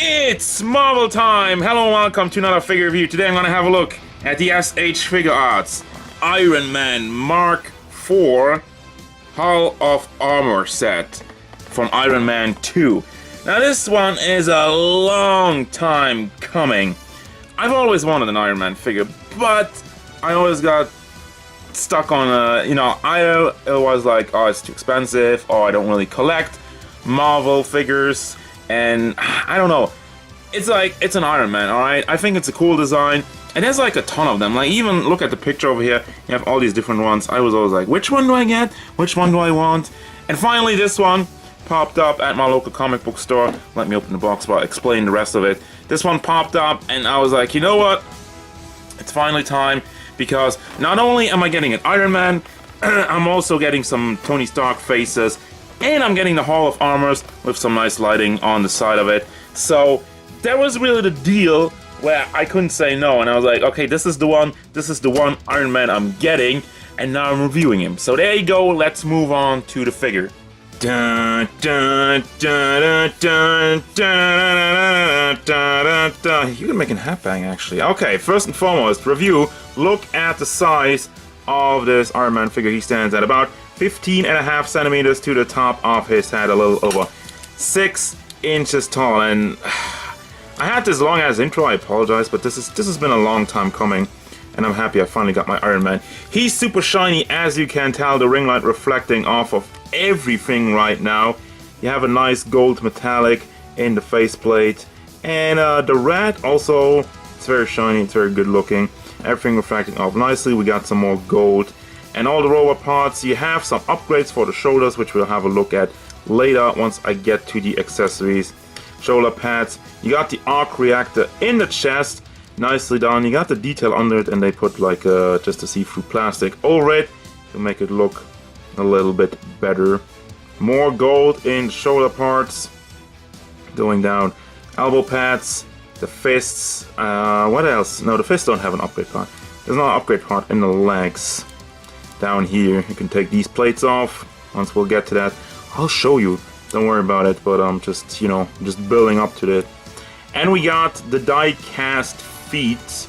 It's Marvel time! Hello and welcome to another figure review. Today I'm going to have a look at the S.H.Figuarts Iron Man Mark IV Hall of Armor set from Iron Man 2. Now this one is a long time coming. I've always wanted an Iron Man figure, but I always got stuck on either it was like, oh, it's too expensive, or I don't really collect Marvel figures, and I don't know. It's like, it's an Iron Man, alright? I think it's a cool design, and there's like a ton of them. Like, even look at the picture over here, you have all these different ones. I was always like, which one do I get? Which one do I want? And finally this one popped up at my local comic book store. Let me open the box while I explain the rest of it. This one popped up, and I was like, you know what? It's finally time, because not only am I getting an Iron Man, I'm also getting some Tony Stark faces, and I'm getting the Hall of Armors with some nice lighting on the side of it. So that was really the deal where I couldn't say no, and I was like, okay, this is the one Iron Man I'm getting, and now I'm reviewing him. So there you go, let's move on to the figure. Dun, dun, dun, dun, dun, dun, dun, dun. You can make a hat bang, actually. Okay, first and foremost, review. Look at the size of this Iron Man figure. He stands at about 15.5 centimeters to the top of his head, a little over 6 inches tall. And I had this long ass intro, I apologize, but this has been a long time coming, and I'm happy I finally got my Iron Man. He's super shiny, as you can tell, the ring light reflecting off of everything right now. You have a nice gold metallic in the faceplate, and the red also, it's very shiny, it's very good looking. Everything reflecting off nicely. We got some more gold, and all the robot parts. You have some upgrades for the shoulders, which we'll have a look at later once I get to the accessories. Shoulder pads. You got the arc reactor in the chest, nicely done. You got the detail under it, and they put like just a see-through plastic over it to make it look a little bit better. More gold in the shoulder parts, going down. Elbow pads, the fists. What else? No, the fists don't have an upgrade part. There's no upgrade part in the legs. Down here, you can take these plates off. Once we'll get to that, I'll show you. Don't worry about it. But I'm just, just building up to it. And we got the die-cast feet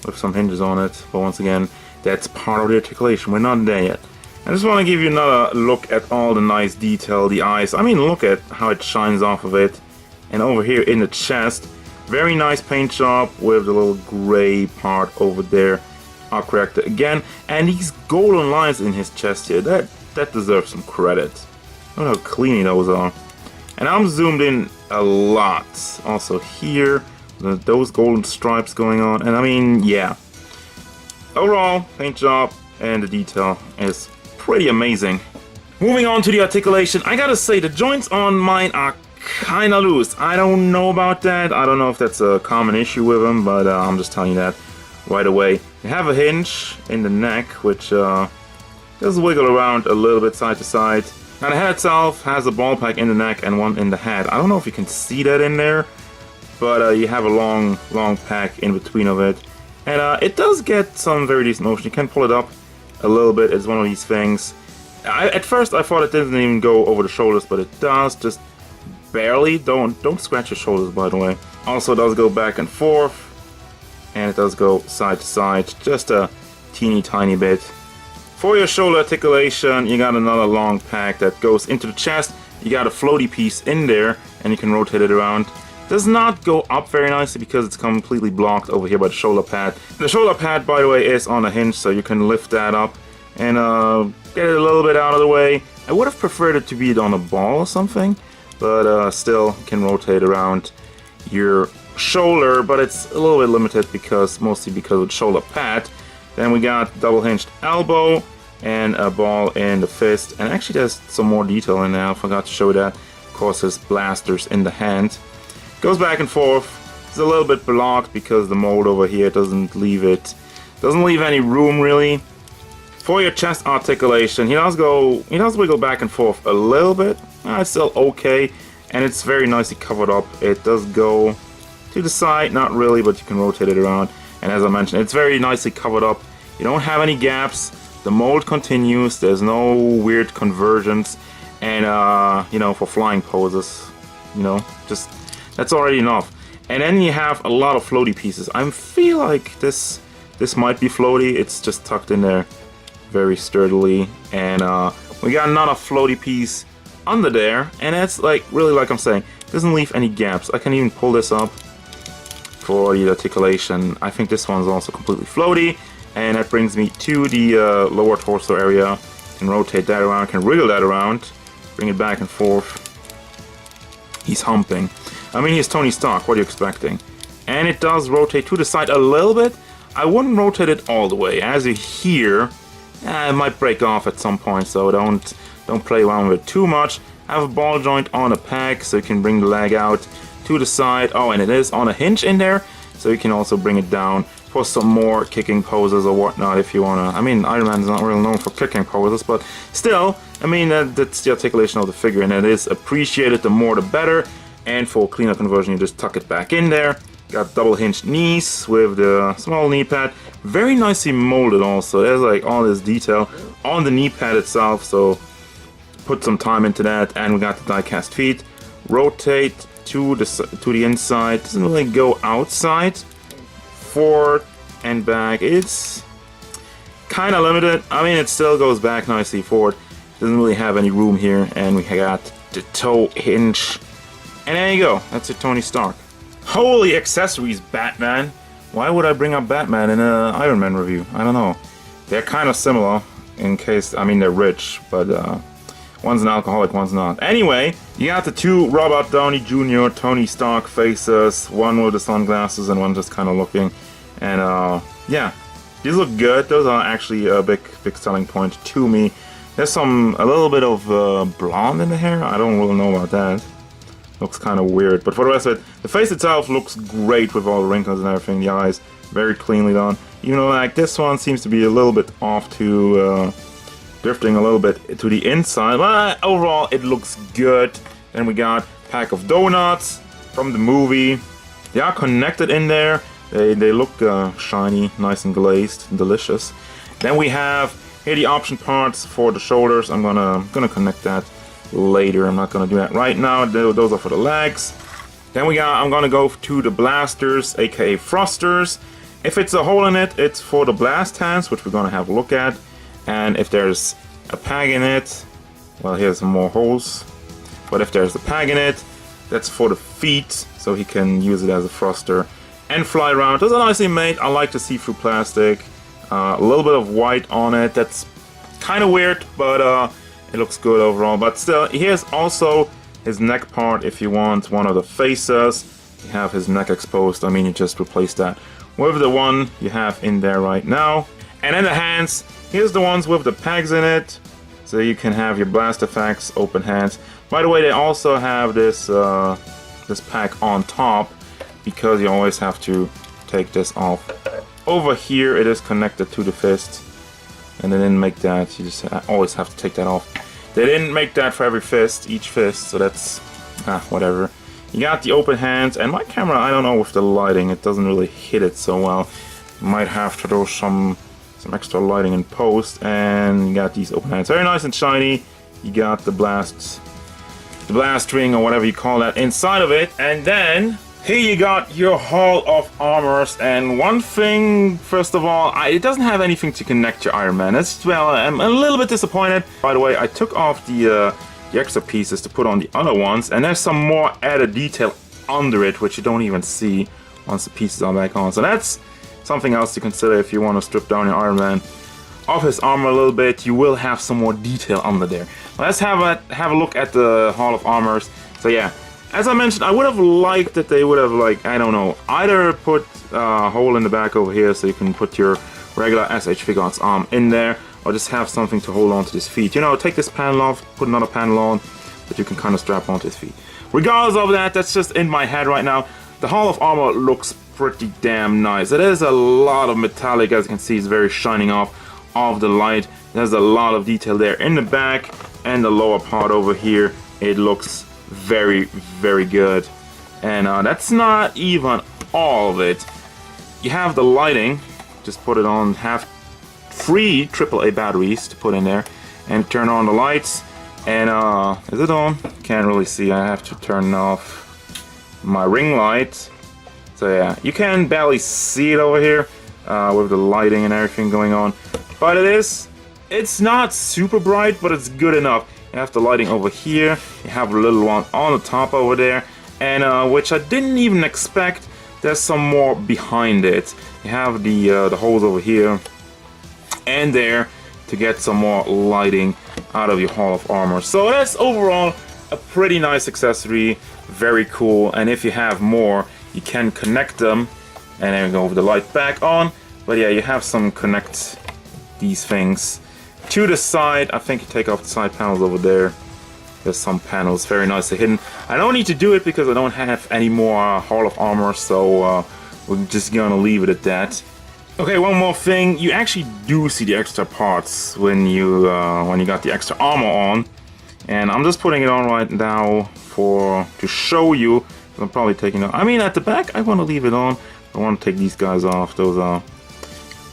with some hinges on it. But once again, that's part of the articulation. We're not there yet. I just want to give you another look at all the nice detail, the eyes. I mean, look at how it shines off of it. And over here in the chest, very nice paint job with the little gray part over there. Arc reactor again. And these golden lines in his chest here, that deserves some credit. Look how clean those are. And I'm zoomed in a lot. Also here, those golden stripes going on. And I mean, yeah. Overall, paint job and the detail is pretty amazing. Moving on to the articulation, I gotta say the joints on mine are kinda loose. I don't know about that. I don't know if that's a common issue with them, but I'm just telling you that right away. You have a hinge in the neck, which does wiggle around a little bit side to side. Now the head itself has a ball pack in the neck and one in the head. I don't know if you can see that in there, but you have a long pack in between of it. And it does get some very decent motion. You can pull it up a little bit. It's one of these things. At first I thought it didn't even go over the shoulders, but it does, just barely. Don't scratch your shoulders, by the way. Also it does go back and forth, and it does go side to side, just a teeny tiny bit. For your shoulder articulation, you got another long pack that goes into the chest. You got a floaty piece in there, and you can rotate it around. Does not go up very nicely because it's completely blocked over here by the shoulder pad. The shoulder pad, by the way, is on a hinge, so you can lift that up and get it a little bit out of the way. I would have preferred it to be on a ball or something, but still can rotate around your shoulder, but it's a little bit limited mostly because of the shoulder pad. Then we got double hinged elbow and a ball in the fist, and actually there's some more detail in there. I forgot to show that. Of course, there's blasters in the hand. Goes back and forth. It's a little bit blocked because the mold over here doesn't leave any room really. For your chest articulation, he does wiggle back and forth a little bit. It's still okay, and it's very nicely covered up. It does go to the side, not really, but you can rotate it around. And as I mentioned, it's very nicely covered up. You don't have any gaps. The mold continues. There's no weird conversions. And for flying poses, just That's already enough. And then you have a lot of floaty pieces. I feel like this might be floaty. It's just tucked in there very sturdily. And we got another floaty piece under there. And that's like, really like I'm saying, doesn't leave any gaps. I can even pull this up for the articulation. I think this one's also completely floaty. And that brings me to the lower torso area. Can rotate that around, can wriggle that around, bring it back and forth. He's humping. I mean, he's Tony Stark, what are you expecting? And it does rotate to the side a little bit. I wouldn't rotate it all the way. As you hear, it might break off at some point, so don't play around with it too much. Have a ball joint on a peg, so you can bring the leg out to the side. Oh, and it is on a hinge in there, so you can also bring it down for some more kicking poses or whatnot if you wanna. I mean, Iron Man's not really known for kicking poses, but still, I mean, that's the articulation of the figure, and it is appreciated. The more the better. And for cleaner conversion, you just tuck it back in there. Got double hinged knees with the small knee pad. Very nicely molded also. There's like all this detail on the knee pad itself, so put some time into that. And we got the die cast feet. Rotate to the inside. Doesn't really go outside. Forward and back. It's kind of limited. I mean, it still goes back nicely forward. Doesn't really have any room here. And we got the toe hinge. And there you go. That's it, Tony Stark. Holy accessories, Batman. Why would I bring up Batman in an Iron Man review? I don't know. They're kind of similar in case, I mean, they're rich, but one's an alcoholic, one's not. Anyway, you got the two Robert Downey Jr. Tony Stark faces, one with the sunglasses and one just kind of looking. And yeah, these look good. Those are actually a big selling point to me. There's a little bit of blonde in the hair. I don't really know about that. Looks kind of weird, but for the rest of it, the face itself looks great with all the wrinkles and everything. The eyes, very cleanly done. Even though like this one seems to be a little bit off to drifting a little bit to the inside, but overall it looks good. Then we got a pack of donuts from the movie. They are connected in there. They look shiny, nice and glazed, delicious. Then we have here the option parts for the shoulders. I'm gonna connect that later. I'm not gonna do that right now. Those are for the legs. Then I'm gonna go to the blasters, aka thrusters. If it's a hole in it, it's for the blast hands, which we're gonna have a look at. And if there's a peg in it, well, here's some more holes. But if there's a peg in it, that's for the feet, so he can use it as a thruster and fly around. Those are nicely made. I like the see-through plastic. A little bit of white on it. That's kind of weird, but it looks good overall. But still, here's also his neck part if you want one of the faces. You have his neck exposed. I mean, you just replace that with the one you have in there right now. And then the hands, here's the ones with the pegs in it. So you can have your blast effects, open hands. By the way, they also have this this pack on top, because you always have to take this off. Over here it is connected to the fist, and they didn't make that. You just always have to take that off. They didn't make that for every fist, each fist, so that's whatever. You got the open hands, and my camera, I don't know, with the lighting, it doesn't really hit it so well. You might have to do some extra lighting in post. And you got these open hands, very nice and shiny. You got the blast ring or whatever you call that inside of it, and then here you got your Hall of Armors. And one thing, first of all, it doesn't have anything to connect to Iron Man. Well, I'm a little bit disappointed. By the way, I took off the extra pieces to put on the other ones, and there's some more added detail under it, which you don't even see once the pieces are back on. So that's something else to consider if you want to strip down your Iron Man of his armor a little bit. You will have some more detail under there. Let's have a look at the Hall of Armors. So yeah, as I mentioned, I would have liked that they would have, like, I don't know, either put a hole in the back over here so you can put your regular S.H.Figuarts arm in there, or just have something to hold on to his feet. You know, take this panel off, put another panel on, that you can kind of strap onto his feet. Regardless of that, that's just in my head right now. The Hall of Armor looks pretty damn nice. It is a lot of metallic, as you can see. It's very shining off of the light. There's a lot of detail there in the back and the lower part over here. It looks very, very good. And that's not even all of it. You have the lighting. Just put it on. Have 3 AAA batteries to put in there and turn on the lights. And is it on? Can't really see. I have to turn off my ring light. So yeah, you can barely see it over here with the lighting and everything going on. But it's not super bright, but it's good enough. You have the lighting over here, you have a little one on the top over there, and which I didn't even expect, there's some more behind it. You have the holes over here and there to get some more lighting out of your Hall of Armor. So that's overall a pretty nice accessory, very cool, and if you have more, you can connect them, and then we go with the light back on. But yeah, you have some connect these things to the side. I think you take off the side panels over there. There's some panels very nicely hidden. I don't need to do it because I don't have any more Hall of Armor, so we're just gonna leave it at that. Okay, one more thing. You actually do see the extra parts when you got the extra armor on, and I'm just putting it on right now to show you. I'm probably taking it. I mean, at the back, I want to leave it on. I want to take these guys off. Those are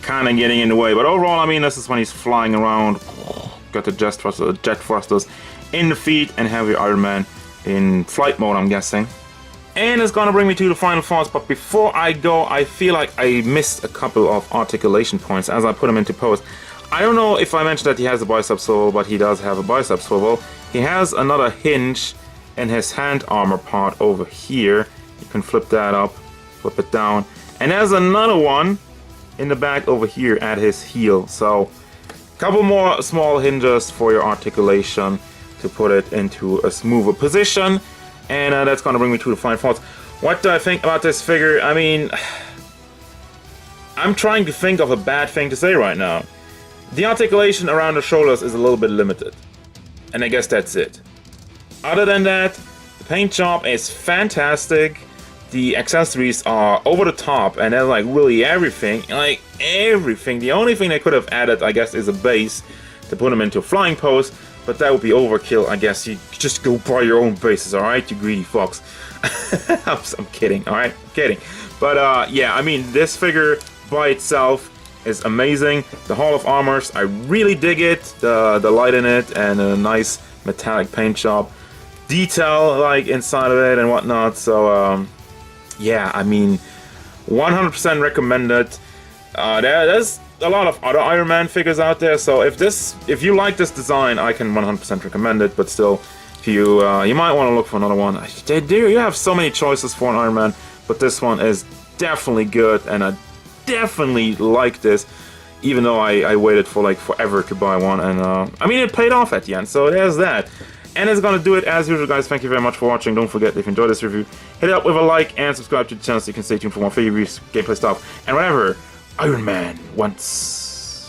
kind of getting in the way. But overall, I mean, this is when he's flying around. Got the jet thrusters in the feet, and have your Iron Man in flight mode, I'm guessing. And it's gonna bring me to the final thoughts. But before I go, I feel like I missed a couple of articulation points as I put them into post. I don't know if I mentioned that he has a bicep swivel, but he does have a bicep swivel. He has another hinge in his hand armor part over here. You can flip that up, flip it down, and there's another one in the back over here at his heel. So a couple more small hinges for your articulation to put it into a smoother position. And that's gonna bring me to the final thoughts. What do I think about this figure? I mean, I'm trying to think of a bad thing to say right now. The articulation around the shoulders is a little bit limited, and I guess that's it. Other than that, the paint job is fantastic. The accessories are over the top, and they're like really everything. Like everything. The only thing they could have added, I guess, is a base to put them into a flying pose, but that would be overkill. I guess you just go buy your own bases, alright, you greedy fucks. I'm kidding, alright? Kidding. But yeah, I mean, this figure by itself is amazing. The Hall of Armors, I really dig it. The light in it and a nice metallic paint job. Detail like inside of it and whatnot. So yeah, I mean, 100% recommended. There's a lot of other Iron Man figures out there, so if you like this design, I can 100% recommend it. But still, if you might want to look for another one. You have so many choices for an Iron Man, but this one is definitely good, and I definitely like this, even though I waited for like forever to buy one, and I mean, it paid off at the end. So there's that. And it's gonna do it as usual, guys. Thank you very much for watching. Don't forget, if you enjoyed this review, hit it up with a like and subscribe to the channel so you can stay tuned for more figure reviews, gameplay stuff, and whatever Iron Man wants.